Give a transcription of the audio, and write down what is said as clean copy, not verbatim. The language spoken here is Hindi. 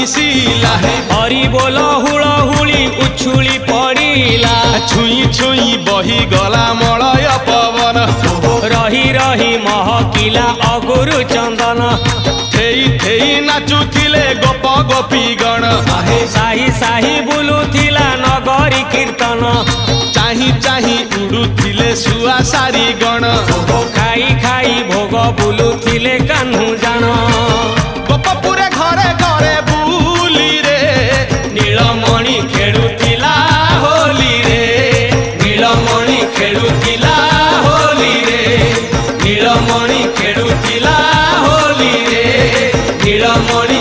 मिसिला हरि बोल हुलहुली उछुली पड़िला छुई छुई बही गला मलय पवन रही रही महकिला अगुरु चंदन थेई थेई नाचुथिले गोप गोपी गण साही साही बुलुथिला नगरी कीर्तन चाही चाही उड़ुथिले सुआ सारी गण खाई खाई भोग बुलुथिले कान्हू जान गोपपुरे घरे घरे बुली रे नीलमणि खेलुथिला होली रे नीलमणि खेलुथिला होली रे नीलमणि खेलुथिला होली रे नीलमणि